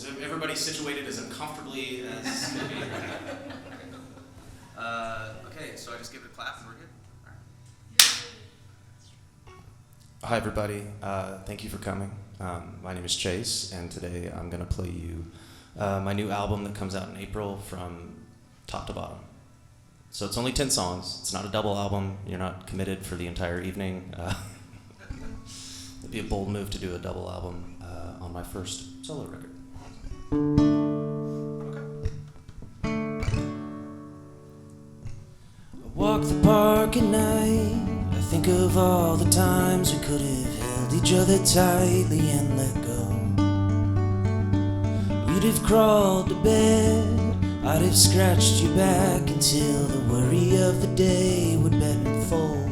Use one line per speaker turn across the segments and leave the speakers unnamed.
Is everybody situated as uncomfortably as can be? Okay, so I just give it a clap and we're good? All right. Hi, everybody. Thank you for coming. My name is Chase, and today I'm going to play you my new album that comes out in April from top to bottom. So it's only 10 songs. It's not a double album. You're not committed for the entire evening. It'd be a bold move to do a double album on my first solo record. I walk the park at night. I think of all the times we could have held each other tightly and let go. We'd have crawled to bed. I'd have scratched you back until the worry of the day would bend and fold.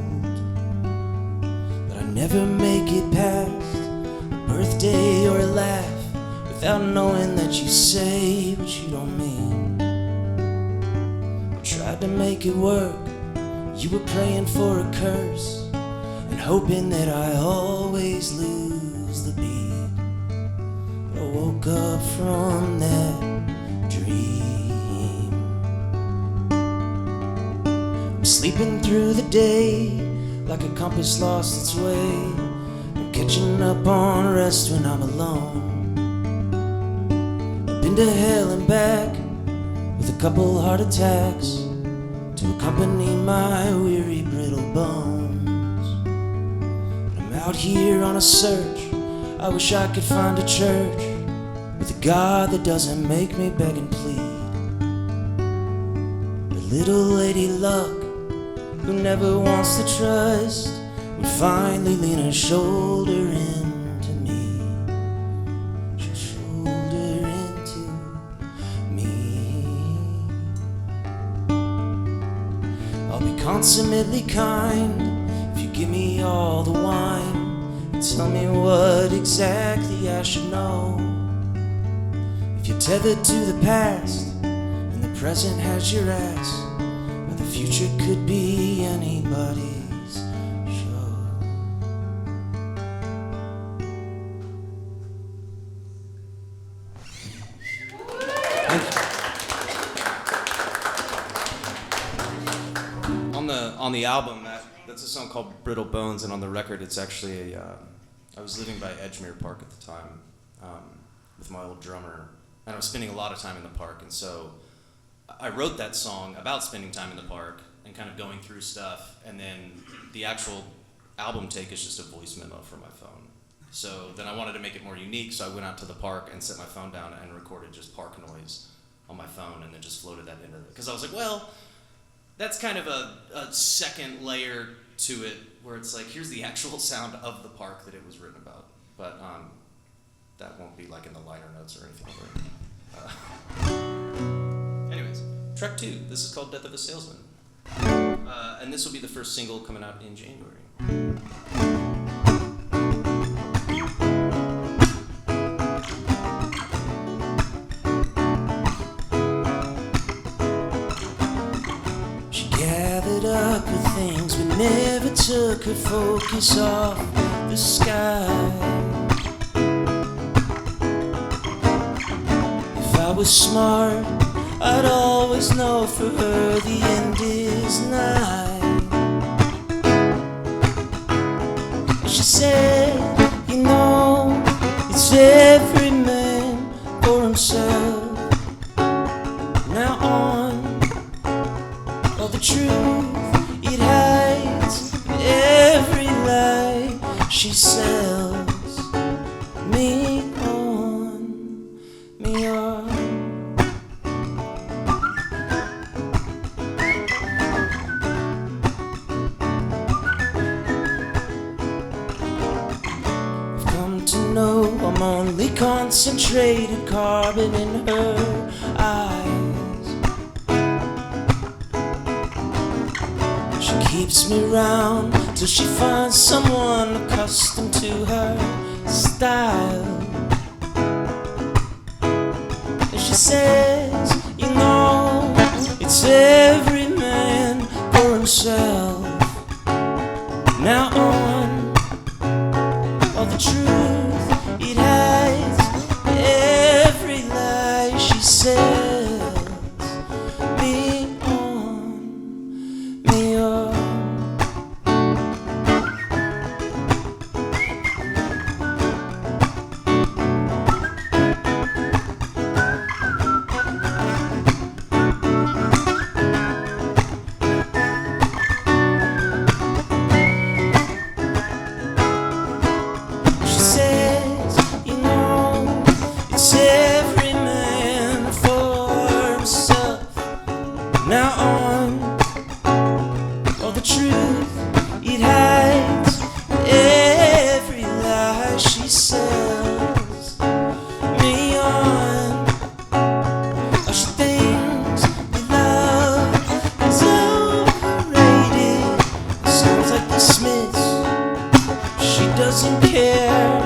But I'd never make it past a birthday or a laugh without knowing that you say what you don't mean. I tried to make it work. You were praying for a curse and hoping that I always lose the beat. But I woke up from that dream. I'm sleeping through the day like a compass lost its way. I'm catching up on rest when I'm alone. I've been to hell and back with a couple heart attacks to accompany my weary, brittle bones. I'm out here on a search. I wish I could find a church with a God that doesn't make me beg and plead. A little lady luck who never wants to trust would finally lean her shoulder into me. She'll shoulder into me. I'll be consummately kind if you give me all the wine and tell me what exactly I should know. If you're tethered to the past and the present has your ass, but the future could be anybody's show. On the album, that's a song called Brittle Bones, and on the record it's actually I was living by Edgemere Park at the time with my old drummer, and I was spending a lot of time in the park, and so I wrote that song about spending time in the park and kind of going through stuff, and then the actual album take is just a voice memo from my phone. So then I wanted to make it more unique, so I went out to the park and set my phone down and recorded just park noise on my phone, and then just floated that into it. Because I was like, well, that's kind of a second layer to it, where it's like, here's the actual sound of the park that it was written about. But that won't be like in the liner notes or anything. Anyways, track 2. This is called Death of a Salesman. And this will be the first single coming out in January. She gathered up her things but never took her focus off the sky. If I was smart, I'd always know for her the end is nigh. She said, you know, it's every man for himself. Now on, all the truth it hides, every lie she sells. Me on, me on. I'm only concentrated carbon in her eyes. She keeps me round till she finds someone accustomed to her style. And she says, you know, it's every man for himself. Now on, all the truth it hides, every sells me on, me on. She says, you know, it's every man for himself. Now on all the truth it hides, every lie she sells me on. Oh, she thinks that love is overrated. Sounds like the Smiths. She doesn't care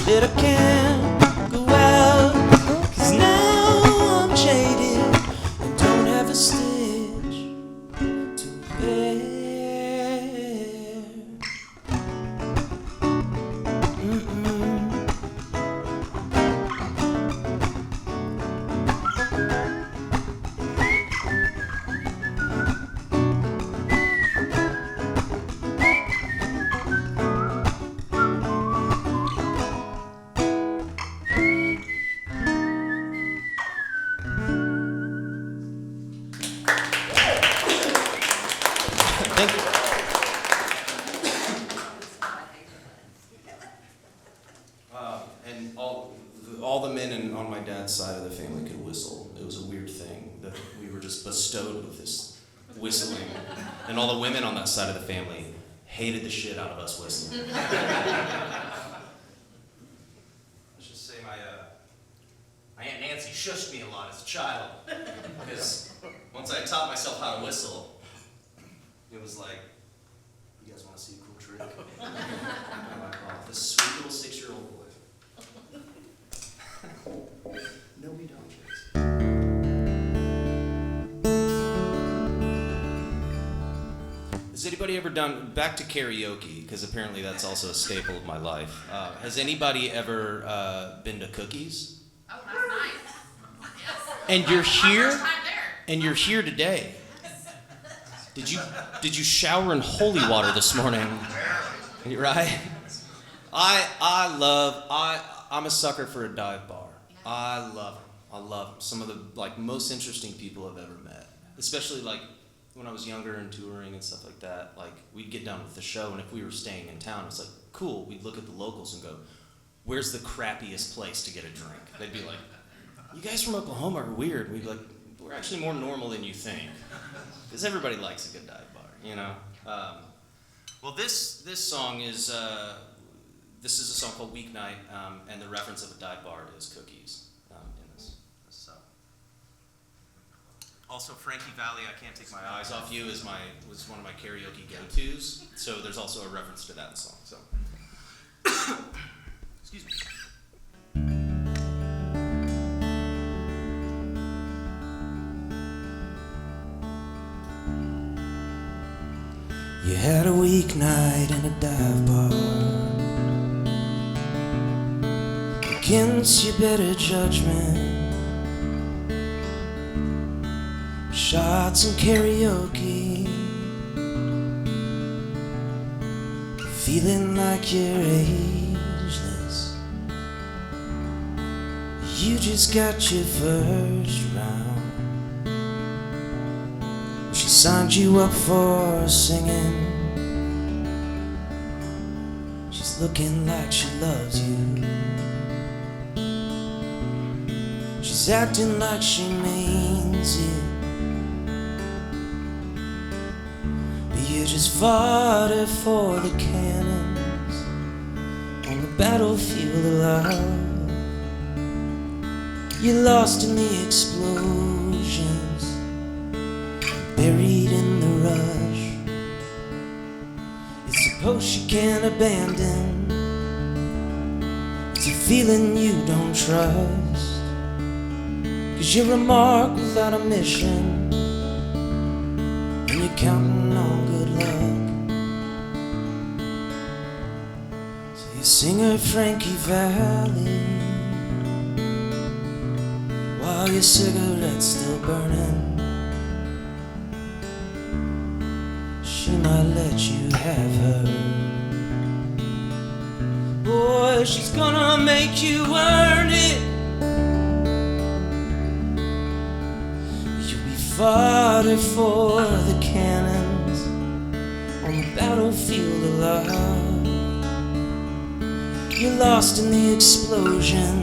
that I can't go out, 'cause now I'm jaded and don't have a stitch to bear. Thank you. And all the men on my dad's side of the family could whistle. It was a weird thing that we were just bestowed with this whistling. And all the women on that side of the family hated the shit out of us whistling. Let's just say my Aunt Nancy shushed me a lot as a child. Because once I taught myself how to whistle, it was like, you guys want to see a cool trick? I'm like, oh, this sweet little 6-year-old boy. No, we don't, Chase. Has anybody ever done, back to karaoke, because apparently that's also a staple of my life. Has anybody ever been to Cookies?
Oh, last night. Yes.
And you're here?
My first time there.
And you're here today. Did you shower in holy water this morning? Right? I'm a sucker for a dive bar. I love them. I love them. Some of the most interesting people I've ever met. Especially when I was younger and touring and stuff like that. We'd get done with the show, and if we were staying in town, it's cool. We'd look at the locals and go, "Where's the crappiest place to get a drink?" They'd be like, "You guys from Oklahoma are weird." We'd be like, "We're actually more normal than you think." Because everybody likes a good dive bar, you know? Well, this song is, this is a song called Weeknight, and the reference of a dive bar is Cookies in this song. Also, Frankie Valli, I Can't Take My Eyes Off You was one of my karaoke go-tos, so there's also a reference to that in the song, so. Excuse me. You had a weeknight in a dive bar. Against your better judgment, shots and karaoke, feeling like you're ageless. You just got your first round. She signed you up for singing. She's looking like she loves you. She's acting like she means it, but you just fought for the cannons on the battlefield of love. You lost in the explosions, buried in the rush. It's a post you can't abandon. It's a feeling you don't trust. 'Cause you're a mark without a mission, and you're counting on good luck. So you sing her Frankie Valli while Are your cigarettes still burning? She might let you have her. Boy, she's gonna make you earn it. You'll be fodder for the cannons on the battlefield of love. You're lost in the explosions,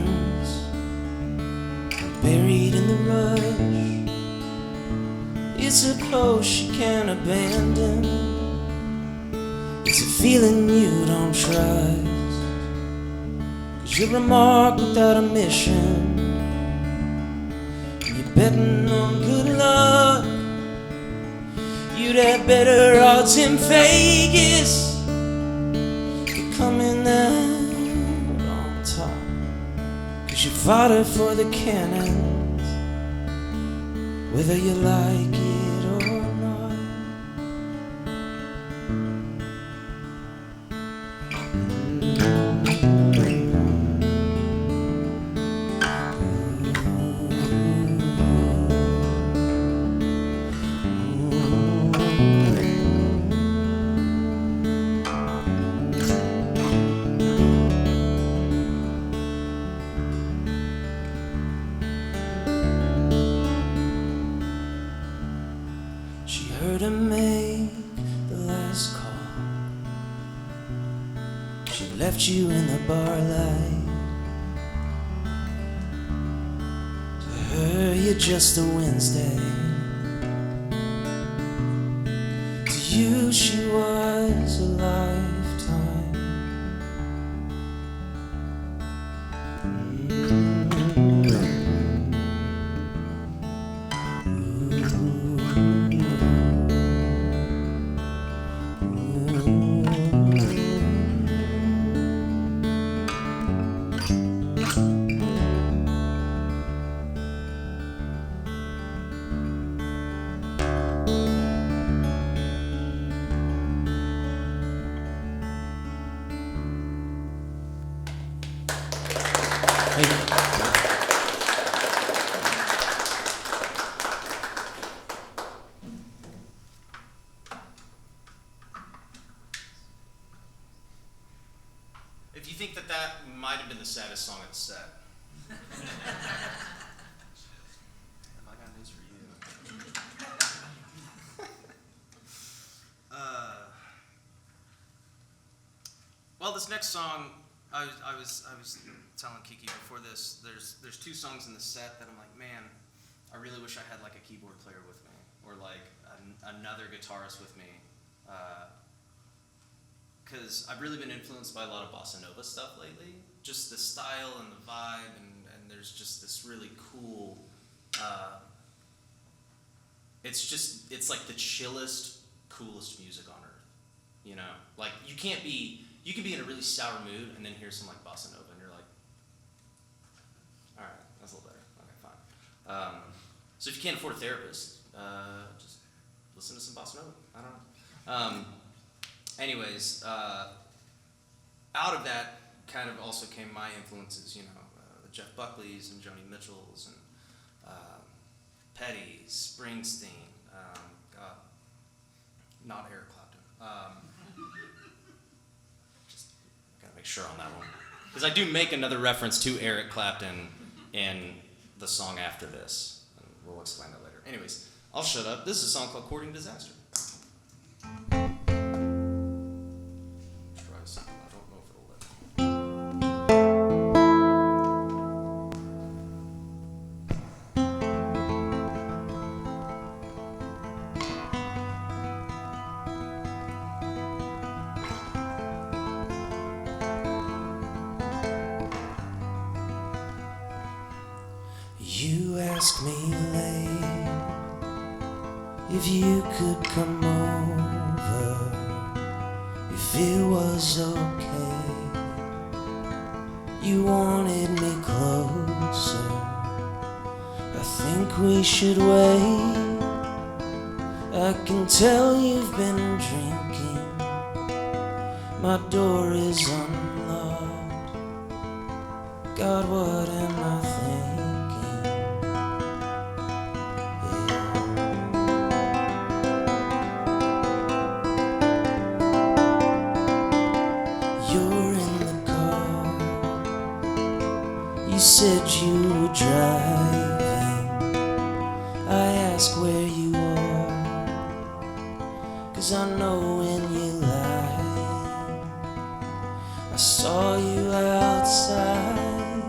buried in the rush. It's a post she can't abandon. It's a feeling you don't trust. 'Cause you're a mark without a mission. You're betting on good luck. You'd have better odds in Vegas. You're coming out on top. 'Cause you're fodder for the cannons, whether you like it or not. She heard him make the last call. She left you in the bar light. To her, you're just a Wednesday. To you, she was a lifetime. If you think that that might have been the saddest song of the set, I got news for you. Well, this next song, I was telling Kiki before this. There's two songs in the set that I'm like, man, I really wish I had like a keyboard player with me, or like another guitarist with me. Because I've really been influenced by a lot of bossa nova stuff lately. Just the style and the vibe, and there's just this really cool, it's like the chillest, coolest music on earth. You know? Like, you can be in a really sour mood and then hear some like bossa nova and you're like, alright, that's a little better. Okay, fine. So if you can't afford a therapist, just listen to some bossa nova. I don't know. Anyways, out of that kind of also came my influences, you know, the Jeff Buckleys and Joni Mitchells and Petty, Springsteen, not Eric Clapton. Just gotta make sure on that one. Because I do make another reference to Eric Clapton in the song after this. And we'll explain that later. Anyways, I'll shut up. This is a song called Courting Disaster. You asked me late if you could come over, if it was okay. You wanted me closer. I think we should wait. I can tell you've been drinking. My door is unlocked. God, what am I thinking?
said you were driving. I ask where you are, 'cause I know when you lie. I saw you outside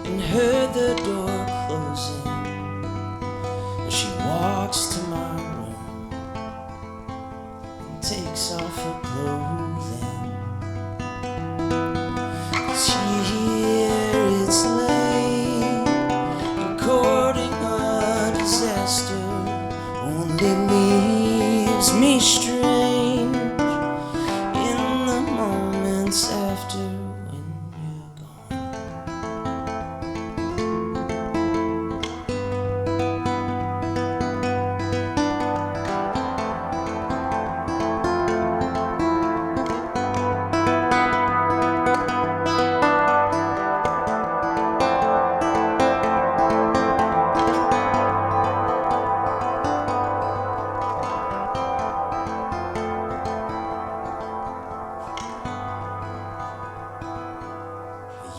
and heard the door closing as she walks to my room and takes off her clothing. 'Cause here it's late, and courting a disaster only leaves me strange in the moments after when you're gone.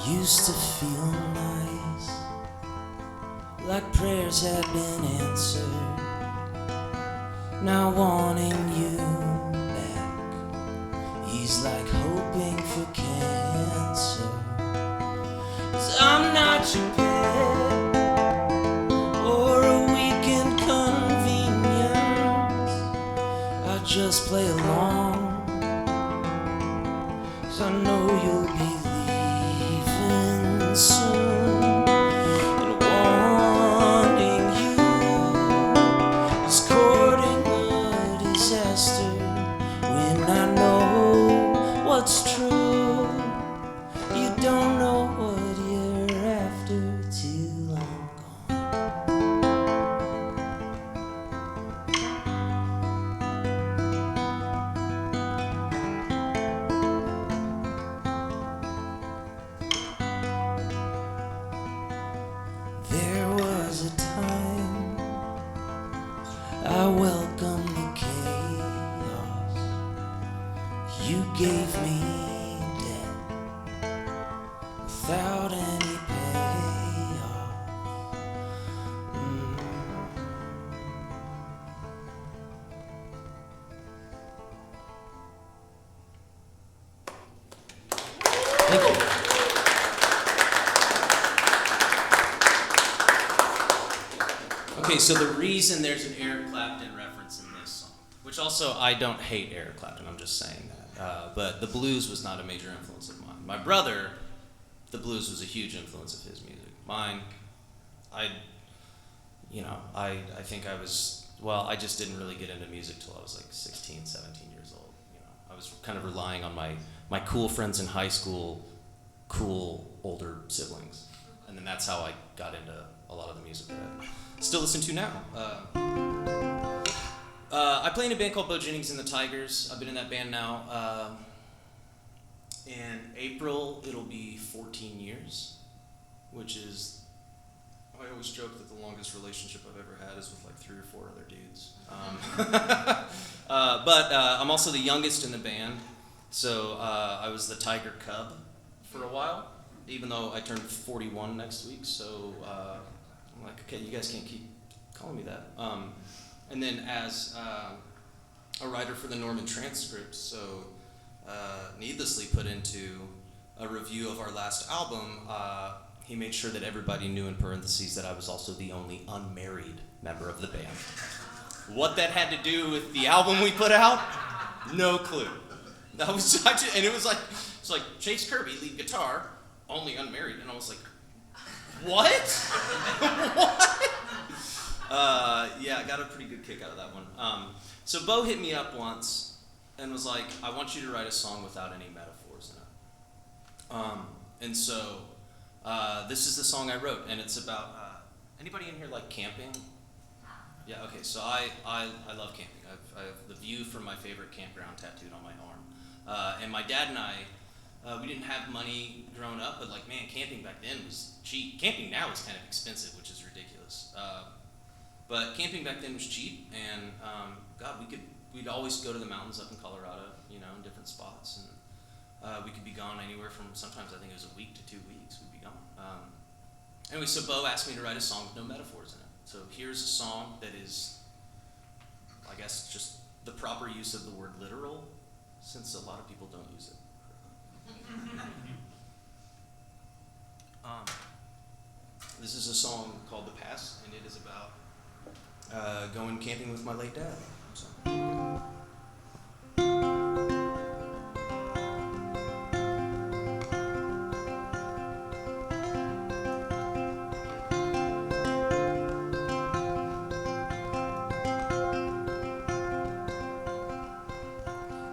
Used to feel nice, like prayers had been answered. Now wanting you back, he's like hoping for cancer. 'Cause I'm not your pet or a weekend convenience. I just play along, 'cause I know you'll be leaving soon, and wanting you is courting a disaster when I know what's true. You don't know what you're after till I'm gone. There was a time I welcomed the chaos. You gave me debt without any payoff. Thank you.
Okay, so the reason there's an Eric Clapton reference in this song, which also I don't hate Eric Clapton, I'm just saying that, but the blues was not a major influence of mine. My brother, the blues was a huge influence of his music. Mine, I think I was, well, I just didn't really get into music till I was like 16, 17 years old. You know, I was kind of relying on my cool friends in high school, cool older siblings, and then that's how I got into a lot of the music that I still listen to now. I play in a band called Bo Jennings and the Tigers. I've been in that band now. In April, it'll be 14 years, which is, I always joke that the longest relationship I've ever had is with like 3 or 4 other dudes. But I'm also the youngest in the band, so I was the Tiger Cub for a while, even though I turned 41 next week, so I'm like, okay, you guys can't keep calling me that. And then as a writer for the Norman Transcript, so needlessly put into a review of our last album, he made sure that everybody knew in parentheses that I was also the only unmarried member of the band. What that had to do with the album we put out, no clue. That was and it was like Chase Kerby, lead guitar, only unmarried, and I was like, what? What? Yeah, I got a pretty good kick out of that one. So Bo hit me up once and was like, I want you to write a song without any metaphors in it. And so this is the song I wrote, and it's about, anybody in here like camping? Yeah, okay, so I love camping. I have the view from my favorite campground tattooed on my arm. And my dad and I, we didn't have money growing up, but like, man, camping back then was cheap. Camping now is kind of expensive, which is ridiculous. But camping back then was cheap, and God, we'd always go to the mountains up in Colorado, you know, in different spots, and we could be gone anywhere from, sometimes I think it was a week to 2 weeks we'd be gone. Anyway, so Bo asked me to write a song with no metaphors in it. So here's a song that is, I guess, just the proper use of the word literal, since a lot of people don't use it. This is a song called The Pass, and it is about going camping with my late dad. So.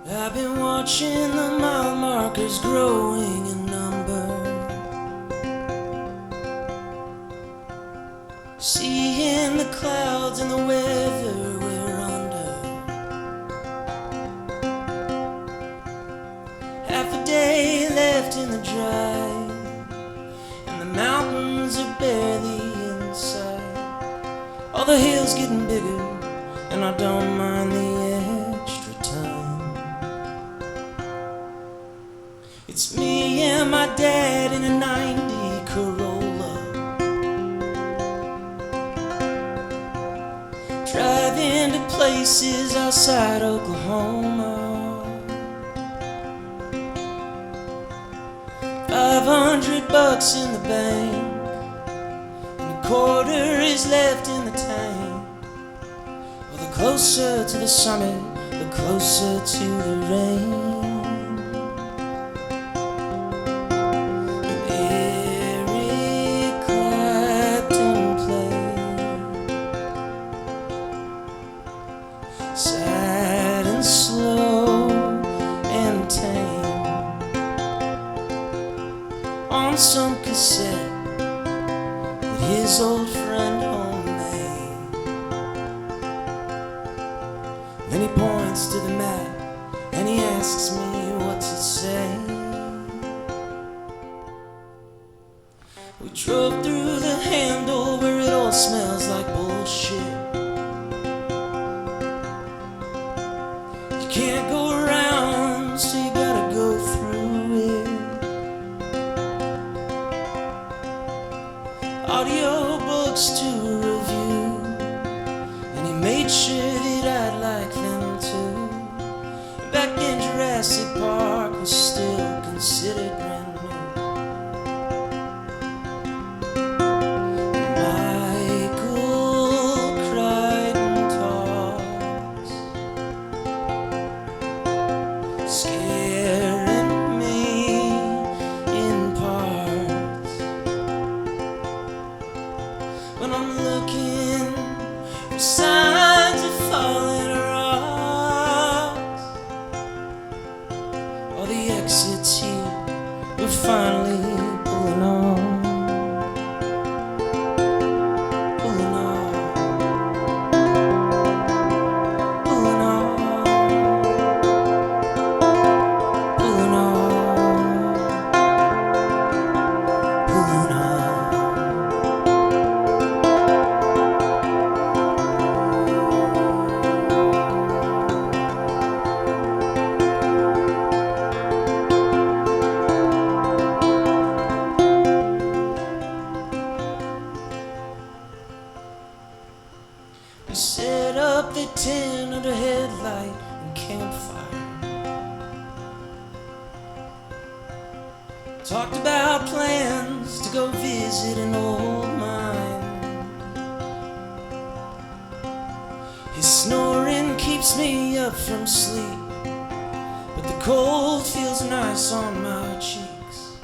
I've been watching the mile markers growing in number, seeing the clouds and the weather we're under. Half a day left in the drive, and the mountains are barely in sight. All the hills getting bigger, and I don't mind the extra time. It's me and my dad in a 90 Corolla, driving to places outside Oklahoma. 500 bucks in the bank, and a quarter is left in the tank. Well, the closer to the summit, the closer to the rain. Sad and slow and tame, on some cassette that his old friend homemade. Then he points to the map and he asks me what's it say. We drove through the handle where it all smells like bullshit. Can't go around, so you gotta go through it. Audio books to review, and he made sure that I'd like them too. Back then Jurassic Park was still considered brand new. Michael Crichton talks, scaring me in parts. When I'm looking for signs of falling rocks, all the exits here, we're finally pulling on. Pulling on. Pulling on. Pulling on. Pulling on. We set up the tent under headlight and campfire. Talked about plans to go visit an old mine. His snoring keeps me up from sleep, but the cold feels nice on my cheeks,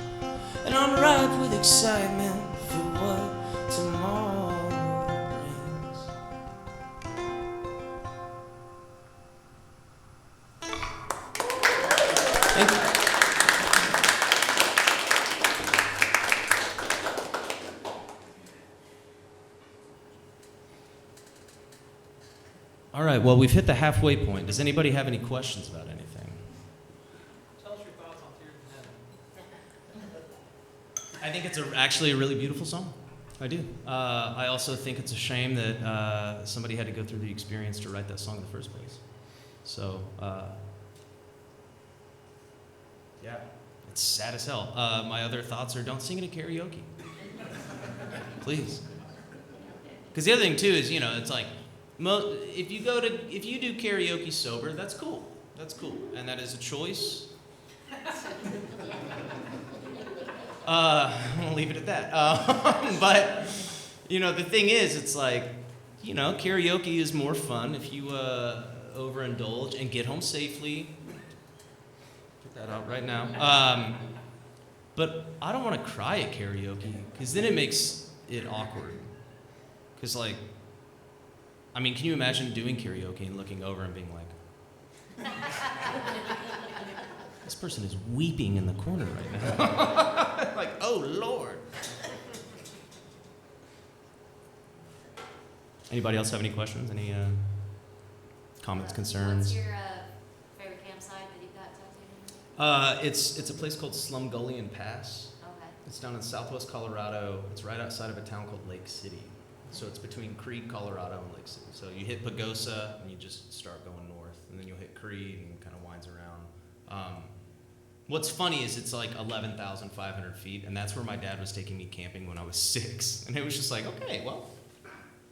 and I'm ripe with excitement for what tomorrow brings. Thank you.
All right, well, we've hit the halfway point. Does anybody have any questions about anything?
Tell us your thoughts on Tears in Heaven.
I think it's actually a really beautiful song. I do. I also think it's a shame that somebody had to go through the experience to write that song in the first place. So, yeah, it's sad as hell. My other thoughts are don't sing it at karaoke. Please. Because the other thing too is, it's like, if you do karaoke sober, that's cool. That's cool, and that is a choice. I'm gonna leave it at that. But the thing is, it's like, karaoke is more fun if you overindulge and get home safely. Put that out right now. But I don't want to cry at karaoke, because then it makes it awkward. Because, can you imagine doing karaoke and looking over and being like, this person is weeping in the corner right now. Like, oh, Lord. Anybody else have any questions? Any comments, concerns?
What's your favorite campsite that you've got tattooed?
It's a place called Slumgullion Pass.
Okay.
It's down in southwest Colorado. It's right outside of a town called Lake City. So it's between Creed, Colorado, and Lake City. So you hit Pagosa, and you just start going north. And then you'll hit Creed, and it kind of winds around. What's funny is it's like 11,500 feet, and that's where my dad was taking me camping when I was 6. And it was just like, okay, well,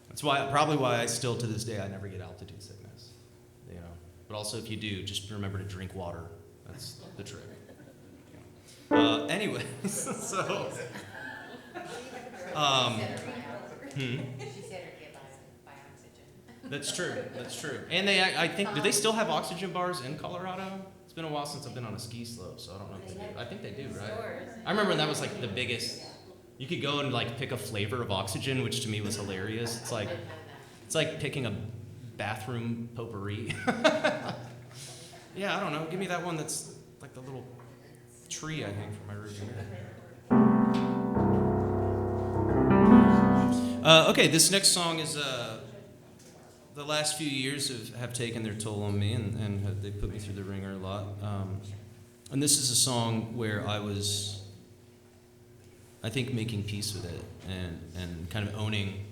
that's probably why I still, to this day, I never get altitude sickness. But also, if you do, just remember to drink water. That's the trick. Anyway, so...
She said her kid by oxygen.
That's true. And I think, do they still have oxygen bars in Colorado? It's been a while since I've been on a ski slope, so I don't know if they do. I think they do, right? I remember when that was like the biggest. You could go and like pick a flavor of oxygen, which to me was hilarious. It's like picking a bathroom potpourri. Yeah, I don't know. Give me that one that's like the little tree I hang from my rearview mirror. Okay, this next song is the last few years have taken their toll on me, and they put me through the ringer a lot. And this is a song where I was, I think, making peace with it and kind of owning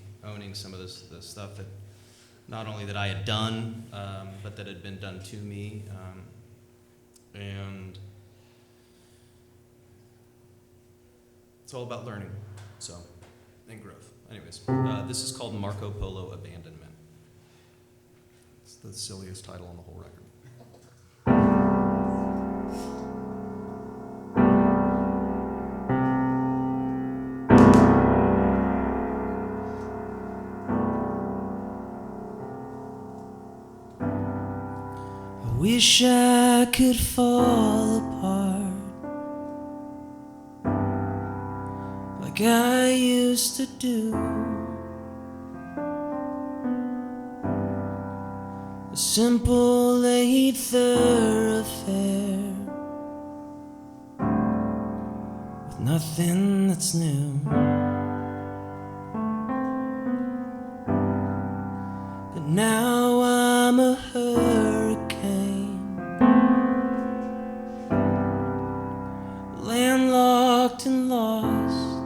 some of the stuff that not only that I had done, but that had been done to me, and it's all about learning, and growth. Anyways, this is called Marco Polo Abandonment. It's the silliest title on the whole record.
I wish I could fall apart like I used to do. A simple eighth thoroughfare with nothing that's new. But now I'm a hurricane, landlocked and lost,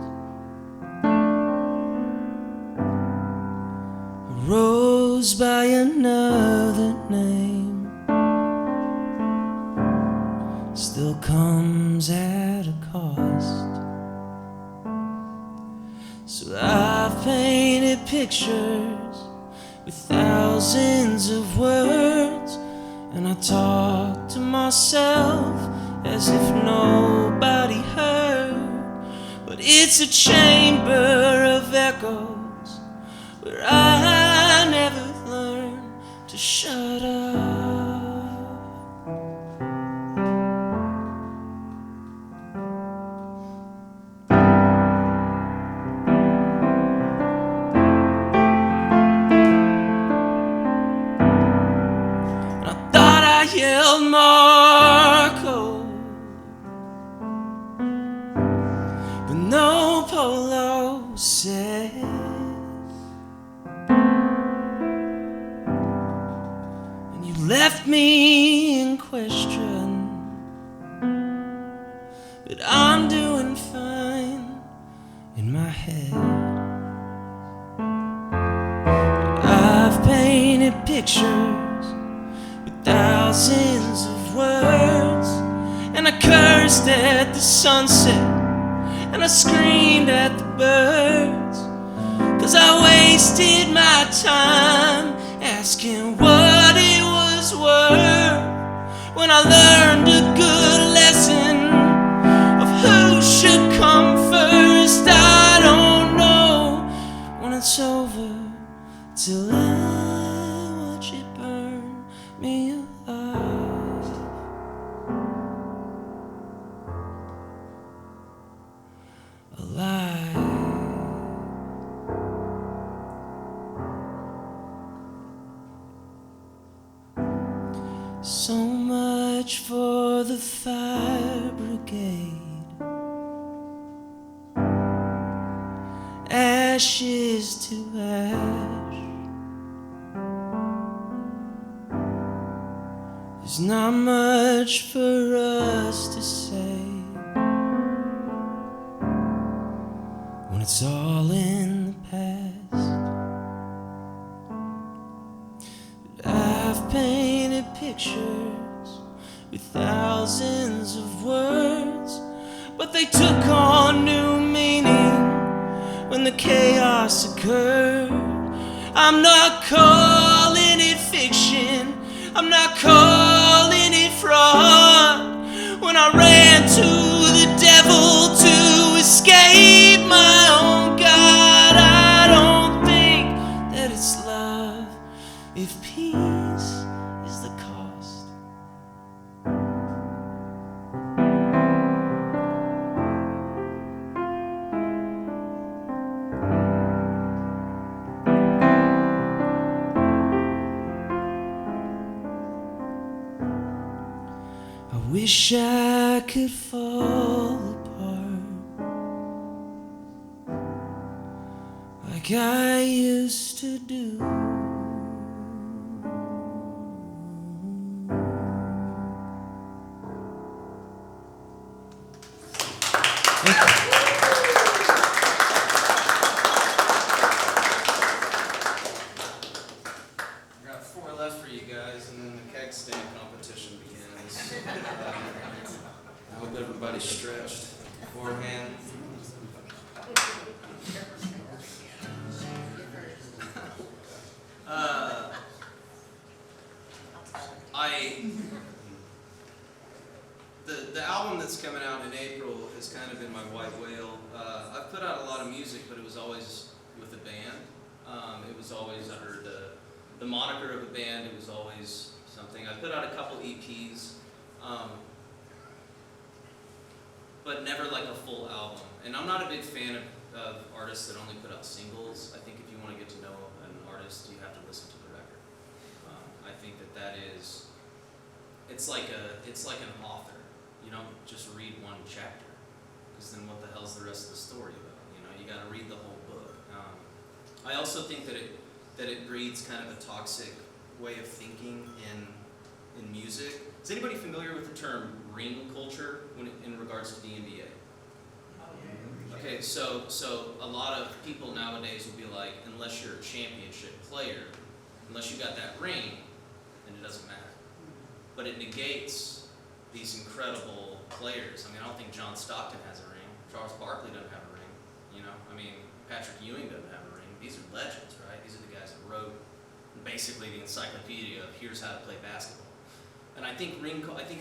a rose by another name still comes at a cost. So I've painted pictures with thousands of words, and I talk to myself as if nobody heard. But it's a chamber of echoes where I never learn to shut up. Yelled Marco, but no Polo said. And you left me in question, but I'm doing fine in my head. I've painted pictures, thousands of words, and I cursed at the sunset, and I screamed at the birds, 'cause I wasted my time asking what it was worth when I learned a good lesson of who should come first. I don't know when it's over till I watch it burn me alive. Alive. So much for the fire brigade. Ashes to ash. There's not much for us to say when it's all in the past. But I've painted pictures with thousands of words, but they took on new meaning when the chaos occurred. I'm not calling it fiction, I'm not calling it fraud. When I ran to the devil to escape my own God, I don't think that it's love if peace is the cost. I wish I could fall apart like I used to do.
I got 4 left for you guys, and then the keg stand competition begins. I hope everybody's stretched beforehand. The album that's coming out in April has kind of been my white whale. I've put out a lot of music, but it was always with a band. It was always under the moniker of a band. It was always something. I put out a couple EPs, but never like a full album. And I'm not a big fan of artists that only put out singles. I think if you want to get to know an artist, you have to listen to the record. I think that is, it's like an author. You don't just read one chapter, because then what the hell's the rest of the story about? You know, you got to read the whole book. I also think that it breeds kind of a toxic way of thinking in music. Is anybody familiar with the term ring culture in regards to the NBA? Okay, so a lot of people nowadays will be like, unless you're a championship player, unless you got that ring, then it doesn't matter. But it negates these incredible players. I mean, I don't think John Stockton has a ring. Charles Barkley doesn't have a ring. You know, I mean, Patrick Ewing doesn't have a ring. These are legends, right? These are the guys that wrote basically the encyclopedia of here's how to play basketball. And I think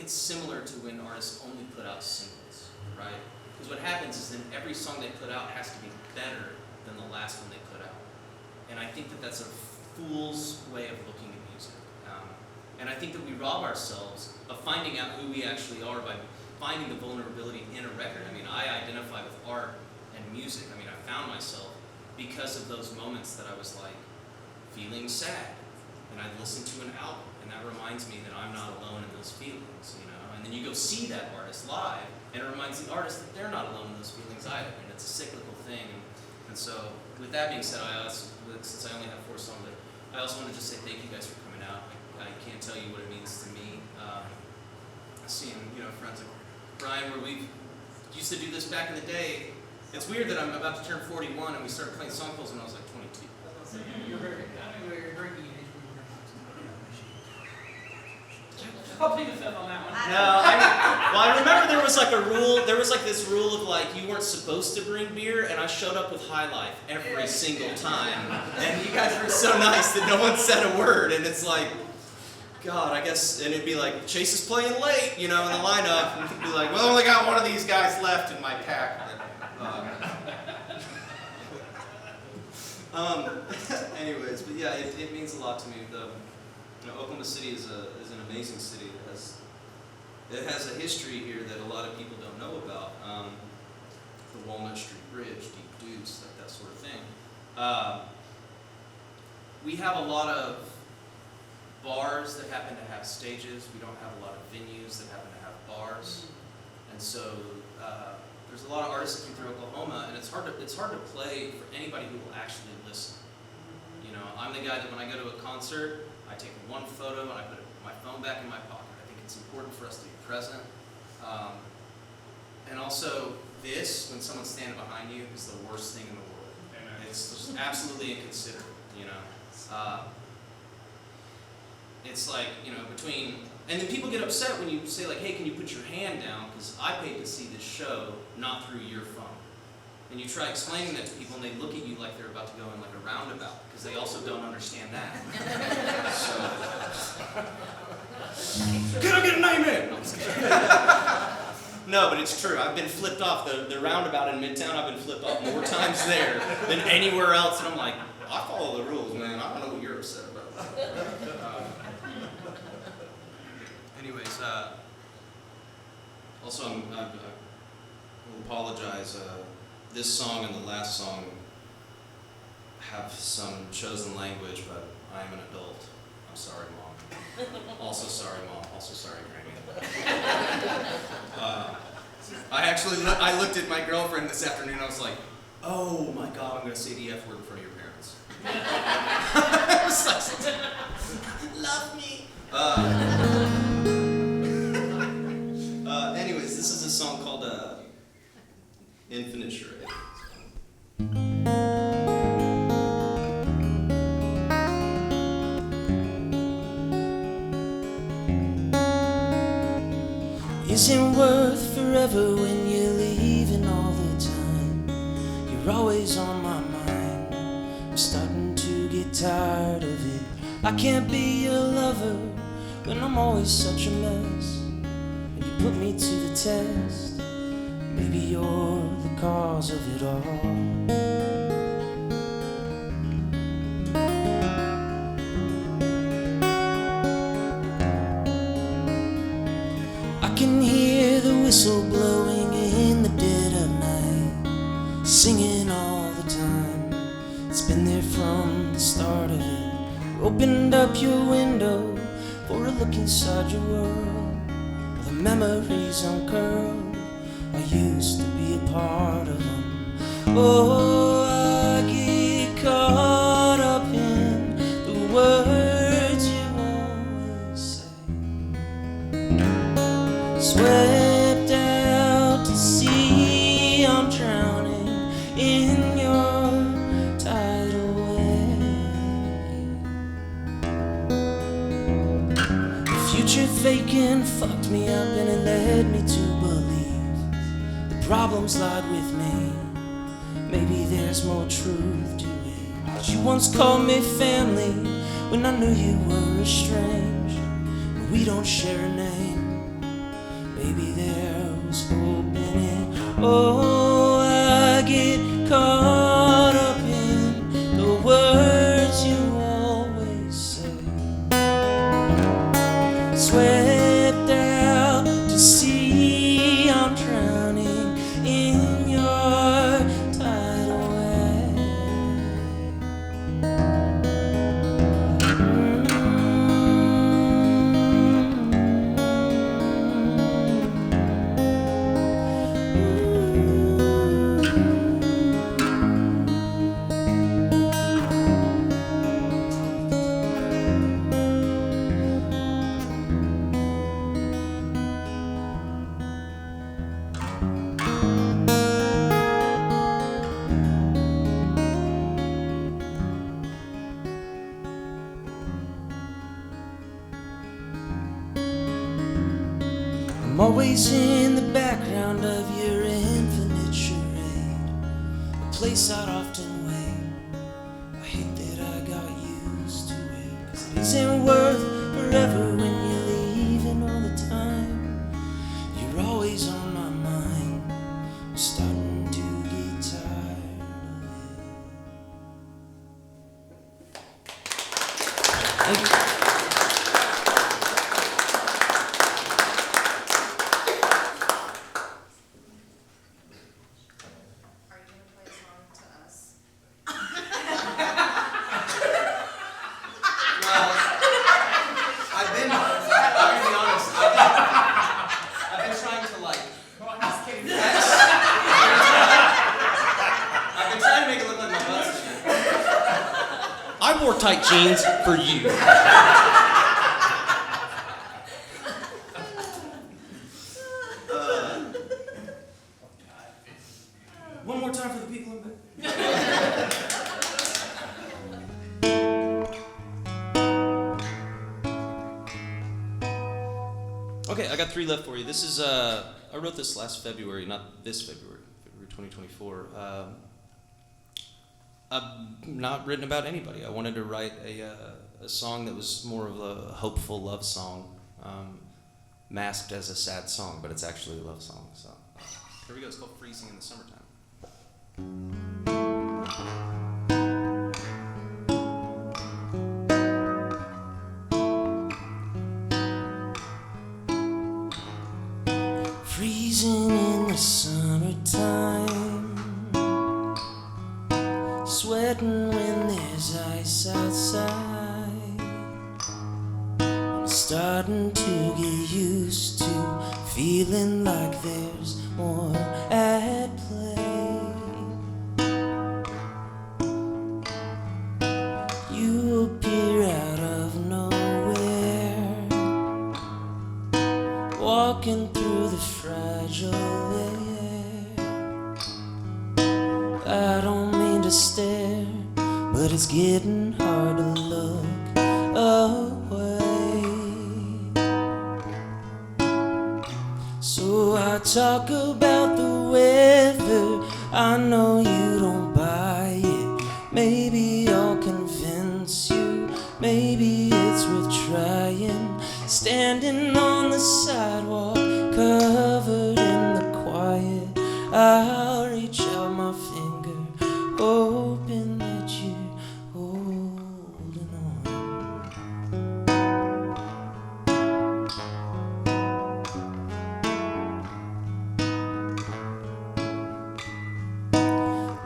it's similar to when artists only put out singles, right? Because what happens is then every song they put out has to be better than the last one they put out. And I think that that's a fool's way of looking at music. And I think that we rob ourselves of finding out who we actually are by finding the vulnerability in a record. I mean, I identify with art and music. I mean, I found myself because of those moments that I was like feeling sad. And I'd listen to an album, and that reminds me that I'm not alone in those feelings, you know? And then you go see that artist live, and it reminds the artist that they're not alone in those feelings either. And it's a cyclical thing. And so, with that being said, since I only have 4 songs, I also want to just say thank you guys for coming out. I can't tell you what it means to me. Seeing, friends like Brian, where we used to do this back in the day. It's weird that I'm about to turn 41 and we started playing songfuls when I was like 22.
You're very, you're drinking age. I'll take a step on that one.
No,
Well, I remember there was like a rule. There was like this rule of like you weren't supposed to bring beer, and I showed up with High Life every single time. And you guys were so nice that no one said a word. And it's like, God, I guess. And it'd be like Chase is playing late, you know, in the lineup. And it'd be like, well, I only got one of these guys left in my pack. Anyways, but yeah, it means a lot to me. Oklahoma City is an amazing city. It has a history here that a lot of people don't know about. The Walnut Street Bridge, Deep Deuce, like that sort of thing. We have a lot of bars that happen to have stages. We don't have a lot of venues that happen to have bars, and so there's a lot of artists that come through Oklahoma, and it's hard to play for anybody who will actually listen. You know, I'm the guy that when I go to a concert, I take one photo and I put my phone back in my pocket. I think it's important for us to be present. And also, when someone's standing behind you, is the worst thing in the world.
Amen.
It's just absolutely inconsiderate, you know. It's like, you know, and then people get upset when you say like, hey, can you put your hand down? Because I paid to see this show, not through your phone. And you try explaining that to people, and they look at you like they're about to go in like a roundabout, because they also don't understand that. So, can I get a name in? No, I'm just kidding. No, but it's true. I've been flipped off the roundabout in Midtown. I've been flipped off more times there than anywhere else, and I'm like, I follow the rules, man. I don't know what you're upset about. Anyways, also I will apologize. This song and the last song have some chosen language, but I am an adult. I'm sorry, Mom. Also sorry, Mom. Also sorry, Grammy. I looked at my girlfriend this afternoon. I was like, oh my God, I'm going to say the F word in front of your parents. I was like, love me. Anyways, this is a song called Infinite Charade. Isn't worth forever when you're leaving all the time. You're always on my mind. I'm starting to get tired of it. I can't be your lover when I'm always such a mess. And you put me to the test. Maybe you're the cause of it all. I can hear the whistle blowing in the dead of night, singing all the time. It's been there from the start of it. You opened up your window for a look inside your world. All the memories uncurled. I used to be a part of them. Oh, I get caught up in the words you always say. Swept out to sea, I'm drowning in your tidal wave. The future faking fucked me up, and it led me to believe the problems lied with me. Maybe there's more truth to it. She once called me family when I knew you were estranged, and we don't share a name. Maybe there was hope in it. Oh, I get caught up in the words you always say. Swept out to sea, I'm drowning in your tidal wave. always in the background of your infinite charade, a place I'd often wait. I hate that I got used to it, 'cause it isn't worth forever when you're leaving all the time. You're always on my mind, I'm starting to get tired of it. Thank you.
Are you gonna play a song to us?
I'll be honest, I've been trying to like, yes. I've been trying to make it look like my butt's
I wore tight jeans for you.
One more time for the people in bed. Okay, I got 3 left for you. This is, I wrote this last February, not this February, February 2024. I've not written about anybody. I wanted to write a song that was more of a hopeful love song, masked as a sad song, but it's actually a love song. So here we go. It's called Freezing in the Summertime.
Freezing in the summertime, sweating when there's ice outside. I'm starting to get used to feeling like there's more at play. You appear out of nowhere, walking through the fragile air. I don't mean to stare, but it's getting hard to look away. So I talk about the weather, I know you don't buy it. Maybe I'll convince you, maybe it's worth trying. Standing on the sidewalk, covered in the quiet, I'll reach out my finger, hoping that you're holding on.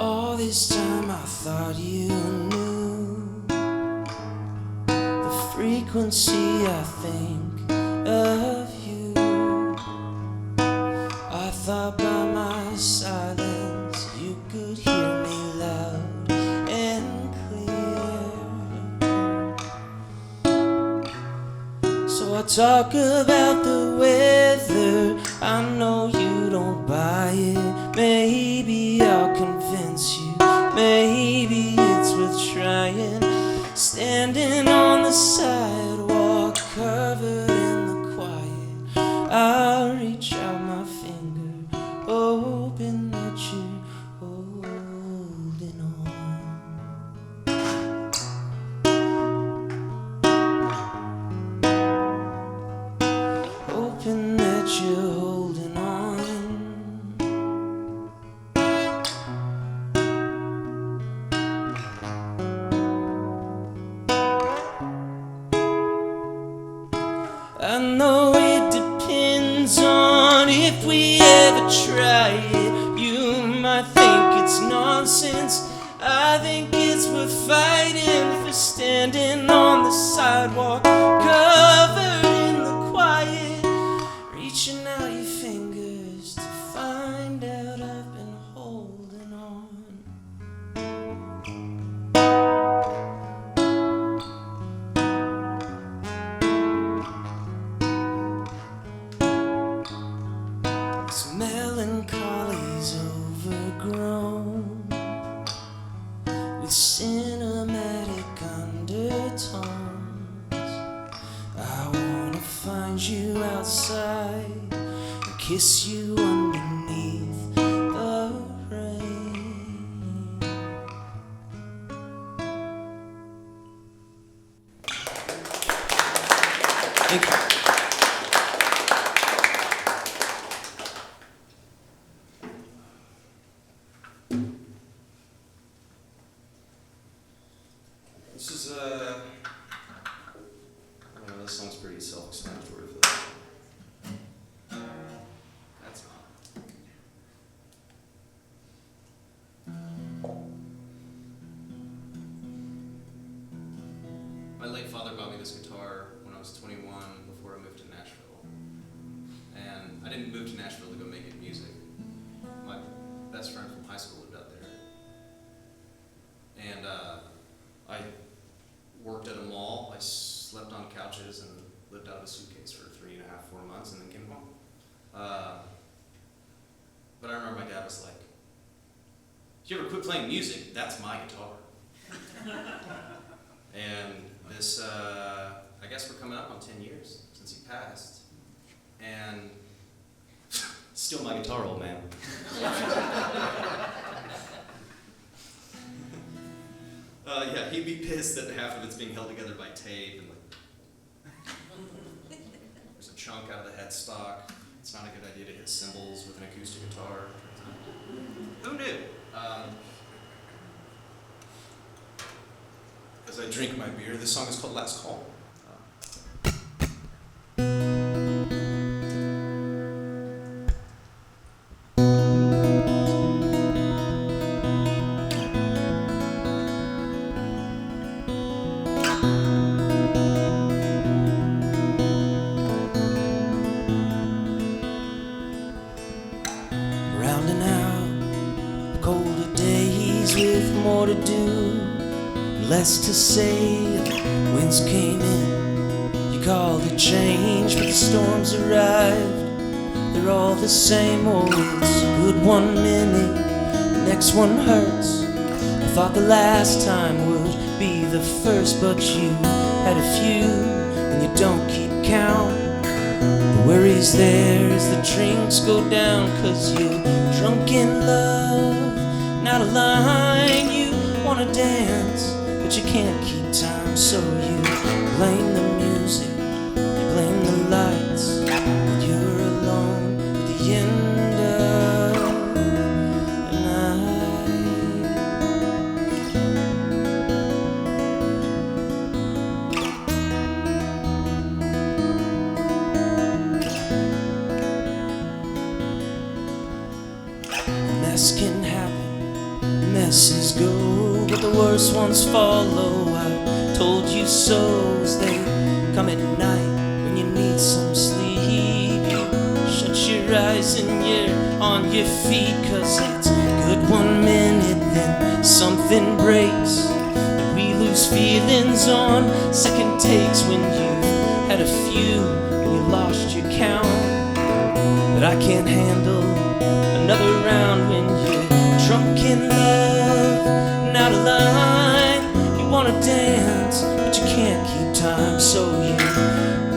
All this time I thought you knew the frequency I think of you. I thought by my silence you could hear me loud and clear. So I talk about the weather, I know you don't buy it. Maybe I'll convince you, maybe it's worth trying. Standing on the sidewalk, covered in the quiet, I'll reach out my finger, hoping that you're holding on. Hoping that you're holding on. I know it depends on if we ever try it. You might think it's nonsense, I think it's worth fighting for. Standing on the sidewalk, covered in the quiet, reaching out your fingers to find out I've been holding on. This melancholy's overgrown with cinematic undertones. I wanna find you outside kiss you underneath the rain. Thank you.
This is I don't know, this song's pretty self-explanatory for that. That's not. My late father bought me this guitar when I was 21 before I moved to Nashville. And I didn't move to Nashville to go make it music. My best friend from high school lived out there. And I worked at a mall. I slept on couches and lived out of a suitcase for 3.5, 4 months, and then came home. But I remember my dad was like, "If you ever quit playing music, that's my guitar." And this, I guess we're coming up on 10 years since he passed, and still my guitar, old man. Yeah, he'd be pissed that half of it's being held together by tape, and like, there's a chunk out of the headstock. It's not a good idea to hit cymbals with an acoustic guitar. Who knew? As I drink my beer, this song is called Last Call.
Rounding out the colder days with more to do, less to say. Winds came in, you called it change, but the storms arrived. They're all the same. Oh, it's a good 1 minute, the next one hurts. I thought the last time would be the first, but you had a few, and you don't keep count. The worry's there as the drinks go down, 'cause you're drunk in love, not a line. You wanna dance, but you can't keep time, so you blame the music, you blame the lights, when you're alone at the end of the night. Mess can happen, messes go, but the worst ones follow. I told you so as they come at night when you need some sleep. You shut your eyes and you're on your feet, 'cause it's good 1 minute, then something breaks, and we lose feelings on second takes when you've had a few and you lost your count. But I can't handle another round when you're drunk in love, not a line. You wanna dance, but you can't keep time, so you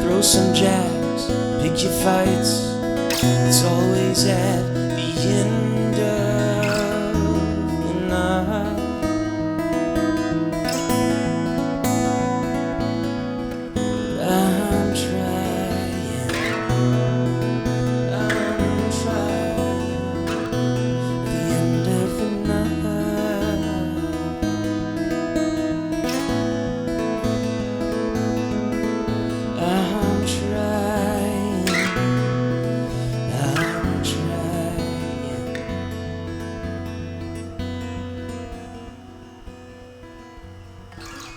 throw some jabs, pick your fights. It's always at the end of the night. But I'm trying at the end of the night. I'm trying.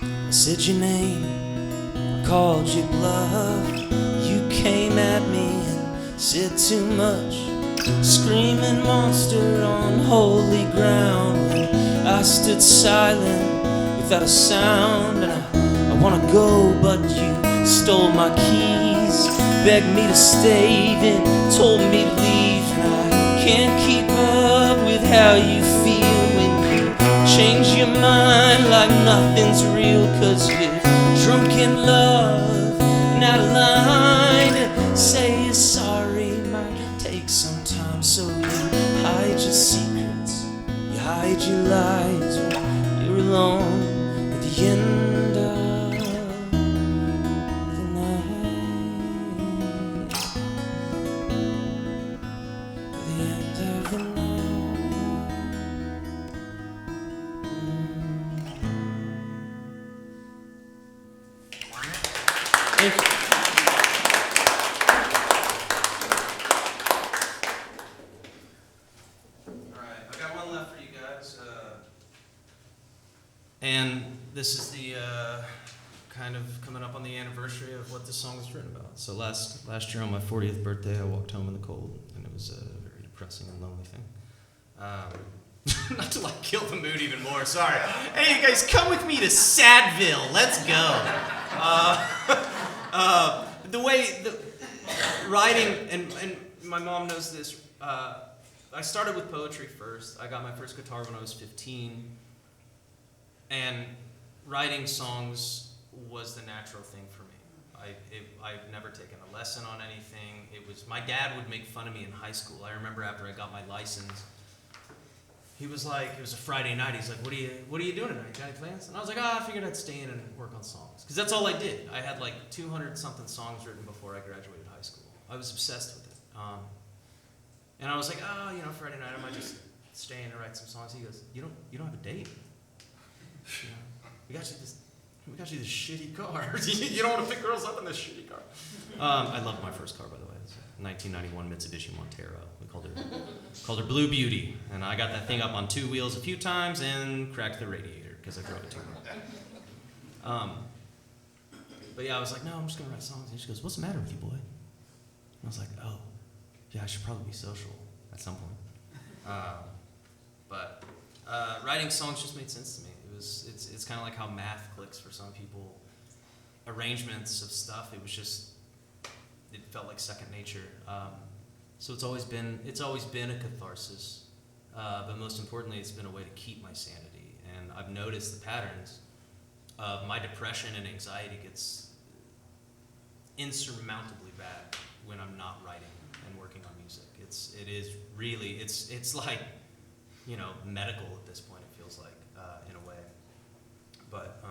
I said your name, I called your bluff. You came at me and said too much, screaming monster on holy ground. When I stood silent without a sound, and I wanna go, but you stole my keys, begged me to stay, then told me to leave. And I can't keep up with how you feel when you change your mind like nothing's real, 'cause we're drunk in love, not a line. And say you're sorry might take energy lies when you're alone at the end of the night. At the end of the night. Thank you.
Alright, I've got one left for you guys. And this is the kind of coming up on the anniversary of what this song was written about. So last year on my 40th birthday, I walked home in the cold, and it was a very depressing and lonely thing. Not to like kill the mood even more, sorry. Hey, you guys, come with me to Sadville. Let's go. The way the writing, and my mom knows this, I started with poetry first. I got my first guitar when I was 15. And writing songs was the natural thing for me. I've never taken a lesson on anything. My dad would make fun of me in high school. I remember after I got my license, he was like, it was a Friday night, he's like, what are you doing tonight? Got any plans? And I was like, I figured I'd stay in and work on songs. Because that's all I did. I had like 200 something songs written before I graduated high school. I was obsessed with it. And I was like, Friday night I might just stay in and write some songs. He goes, you don't have a date? You know, we got you this shitty car. You don't want to pick girls up in this shitty car. I loved my first car, by the way. It was a 1991 Mitsubishi Montero. We called her Blue Beauty, and I got that thing up on two wheels a few times and cracked the radiator because I drove it too much. But yeah, I was like, no, I'm just gonna write songs. And she goes, what's the matter with you, boy? And I was like, oh, yeah, I should probably be social at some point. But writing songs just made sense to me. It's kind of like how math clicks for some people. Arrangements of stuff, it felt like second nature. So it's always been a catharsis, but most importantly, it's been a way to keep my sanity. And I've noticed the patterns of my depression and anxiety gets insurmountably bad when I'm not writing and working on music. It's like, medical at this point. It feels like in a way. But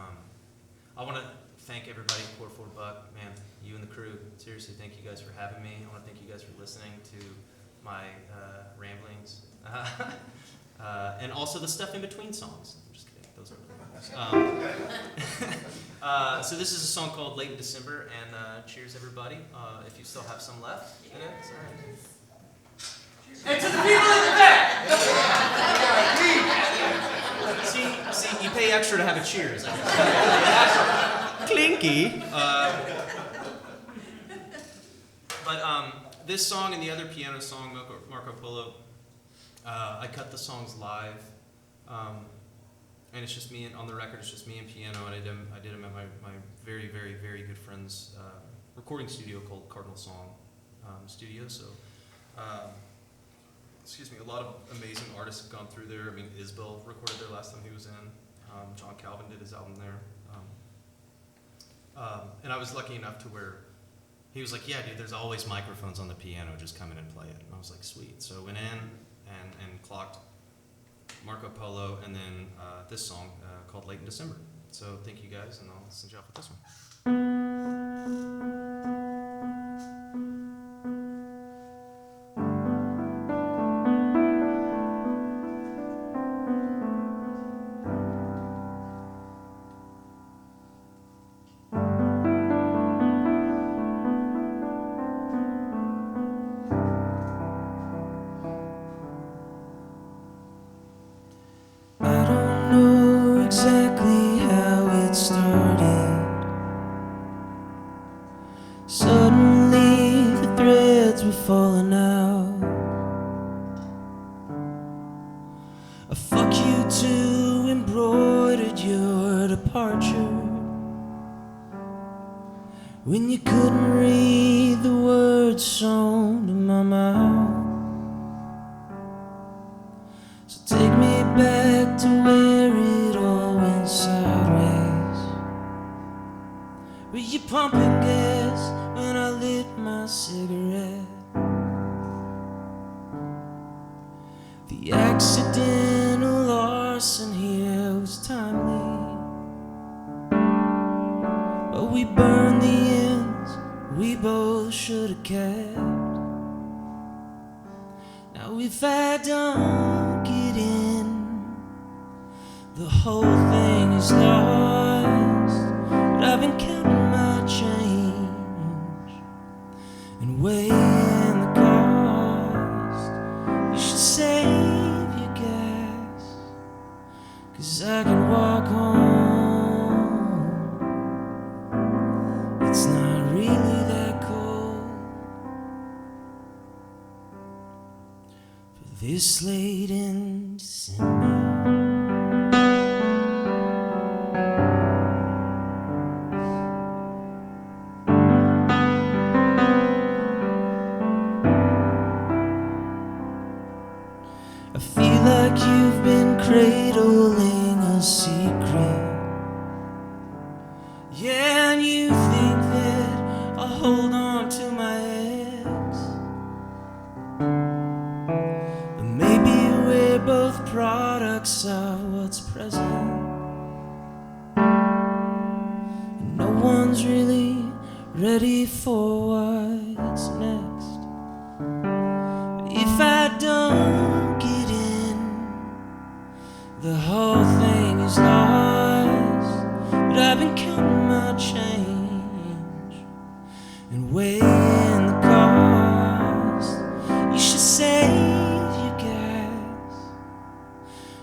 I want to thank everybody, Pour for Buck, man, you and the crew. Seriously, thank you guys for having me. I want to thank you guys for listening to my ramblings. And also the stuff in between songs. I'm just kidding, those are so this is a song called Late in December, and cheers everybody. If you still have some left. Yes. All right.
And to the people in the back!
See, you pay extra to have a cheers. Clinky. But this song and the other piano song, Marco Polo, I cut the songs live, and it's just me. On the record, it's just me and piano, and I did them at my very, very, very good friend's recording studio called Cardinal Song Studio. So. A lot of amazing artists have gone through there. I mean, Isbell recorded there last time he was in. John Calvin did his album there. And I was lucky enough to where he was like, yeah, dude, there's always microphones on the piano. Just come in and play it. And I was like, sweet. So I went in and clocked Marco Polo and then this song called Late in December. So thank you guys, and I'll send you off with this one.
Falling out. A fuck you too embroidered your departure when you couldn't read the words sewn to my mouth. So take me back to where it all went sideways. Were you pumping gas when I lit my cigarette? The accidental but we burned the ends we both should have kept. Now if I don't get in, the whole thing is lost. But I've been counting my change and weighing the cost. You should save your gas, 'cause I can walk home. It's not really that cold for this late in December. I feel like you've been cradling a secret. Yeah, and you think that I'll hold on to my ex. But maybe we're both products of what's present, and no one's really ready for what's next. But if I don't get in, the whole thing is lost. But I've been counting my change and weighing the cost. You should save your gas,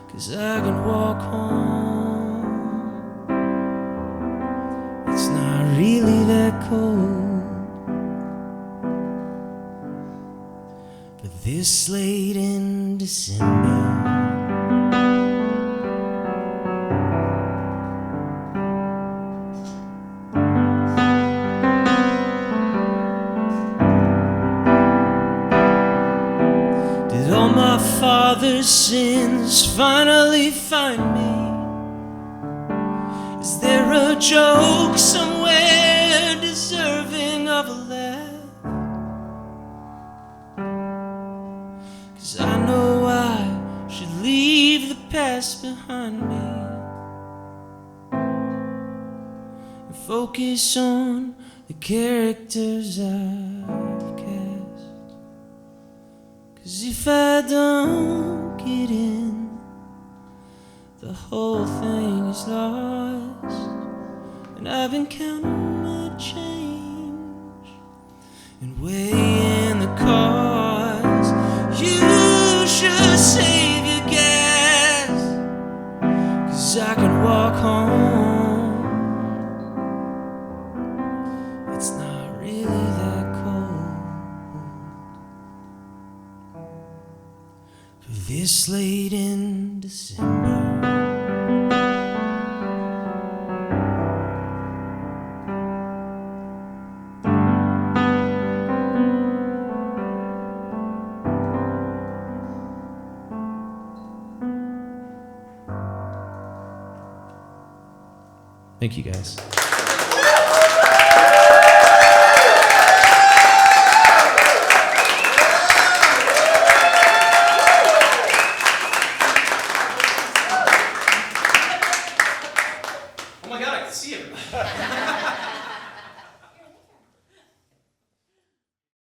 'cause I can walk home. It's not really that cold, but this late in December. Did all my father's sins finally find me? Is there a joke somewhere deserving of a laugh? 'Cause I know I should leave the past behind me and focus on the characters I've cast. 'Cause if I don't get in, the whole thing is lost. And I've been counting my change and weighing the cost. You should save your gas, 'cause I can walk home. It's not really that cold for this late in December. Thank you, guys.
Oh my God, I can see him.